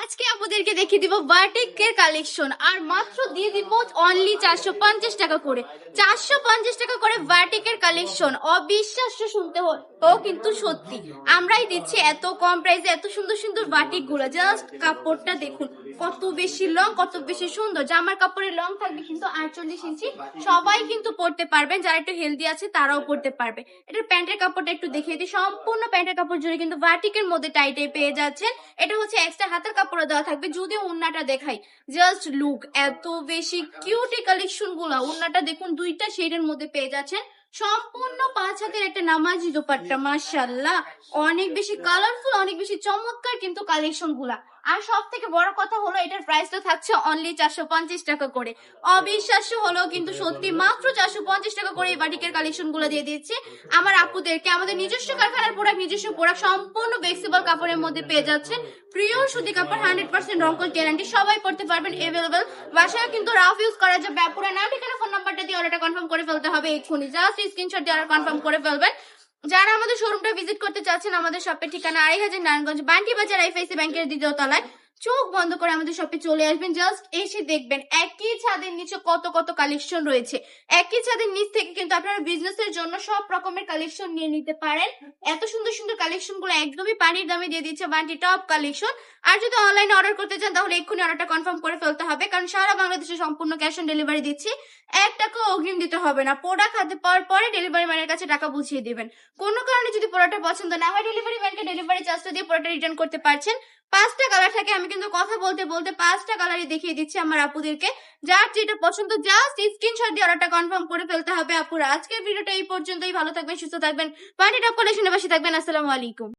আজকে আপনাদেরকে দেখিয়ে দিব বাটিকের কালেকশন আর মাত্র দিয়ে দিব অনলি 450 টাকা করে। 450 টাকা করে বাটিকের কালেকশন, অবিশ্বাস্য শুনতে হতো কিন্তু সত্যি। আমরাই দিচ্ছি এত কম প্রাইসে এত সুন্দর সুন্দর বাটিক গুলো। জাস্ট কাপড়টা দেখুন কত বেশি লং, কত বেশি সুন্দর। জামার কাপড়ের লং থাকবে কিন্তু 48 ইঞ্চি। সবাই কিন্তু পরতে পারবেন, যারা একটু হেলদি আছে তারাও পরতে পারবে। এটার প্যান্টের কাপড়টা একটু দেখিয়ে দিই। সম্পূর্ণ প্যান্টের কাপড় জুড়ে কিন্তু বাটিকের মধ্যে টাইটে পেয়ে যাচ্ছেন। এটা হচ্ছে এক্সট্রা হাতের কাপড় দেওয়া থাকবে। যদিও উন্নাটা দেখাই, জাস্ট লুক এত বেশি কিউট এই কালেকশন গুলা। উন্নাটা দেখুন দুইটা শেডের মধ্যে পেয়ে যাচ্ছেন। সম্পূর্ণ 5 হাতের একটা নামাজি দোপাট্টা, মাশাআল্লাহ অনেক বেশি কালারফুল, অনেক বেশি চমৎকার কিন্তু কালেকশন গুলা। আর সব থেকে বড় কথা হলো এটার প্রাইসটা থাকছে অনলি 450 টাকা করে। অবিশ্বাস্য হলো কিন্তু সত্যি, মাত্র 450 টাকা করে এই বাটিকের কালেকশন গুলো দিয়ে দিচ্ছি আমার আপুদেরকে। আমাদের নিজস্ব কারখানার প্রোডাক্ট, নিজস্ব প্রোডাক্ট সম্পূর্ণ ফ্লেক্সিবল কাপড়ের মধ্যে পেয়ে যাচ্ছেন। প্রিয় সুতি কাপড়, 100% রংকশ গ্যারান্টি, সবাই পড়তে পারবেন। এভেলেবেল বাসায় কিন্তু রাফ ইউজ করা যাবে। পুরো নাম ঠিকানা ফোন নাম্বারটা দিয়ে অর্ডারটা কনফার্ম করে ফেলতে হবে এক্ষুনি। জাস্ট স্ক্রিনশট দিয়ে অর্ডার কনফার্ম করে ফেলবেন। যারা আমাদের শোরুমটা ভিজিট করতে চাচ্ছেন, আমাদের শপের ঠিকানা 2500 নারায়ণগঞ্জ বান্টি বাজার, আইএফআইসি ব্যাংকের দ্বিতীয় তলায়। চোখ বন্ধ করে আমাদের শপে চলে আসবেন। জাস্ট এসে দেখবেন একই ছাদের নিচে কত কত কালেকশন রয়েছে। একই ছাদের নিচ থেকে কিন্তু আপনারা বিজনেসের জন্য সব রকমের কালেকশন নিয়ে নিতে পারেন। এত সুন্দর সুন্দর কালেকশন গুলো একদমই পানির দামে দিয়ে দিচ্ছে বান্টি টপ কালেকশন। আর যদি অনলাইনে অর্ডার করতে চান তাহলে এক্ষুনি অর্ডারটা কনফার্ম করে ফেলতে হবে, কারণ সারা বাংলাদেশে সম্পূর্ণ ক্যাশ অন ডেলিভারি দিচ্ছি। 1 টাকা অগ্রিম দিতে হবে না। প্রোডাক্ট হাতে পাওয়ার পরে ডেলিভারি ম্যানের কাছে টাকা বুঝিয়ে দিবেন। কোনো কারণে যদি প্রোডাক্টটা পছন্দ না হয়, ডেলিভারি ম্যানকে ডেলিভারি চার্জটা দিয়ে প্রোডাক্টটা রিটার্ন করতে পারছেন। 5টা কালার থাকে। আমি কিন্তু কথা বলতে বলতে 5টা কালারই দেখিয়ে দিচ্ছি আমার আপুদেরকে। যার যেটা পছন্দ জাস্ট স্ক্রিনশট দিয়ে অর্ডারটা কনফার্ম করে ফেলতে হবে আপুরা। আজকের ভিডিওটা এই পর্যন্তই। ভালো থাকবেন, সুস্থ থাকবেন, পার্টি টপ কালেকশনের পাশে থাকবেন। আসসালামু আলাইকুম।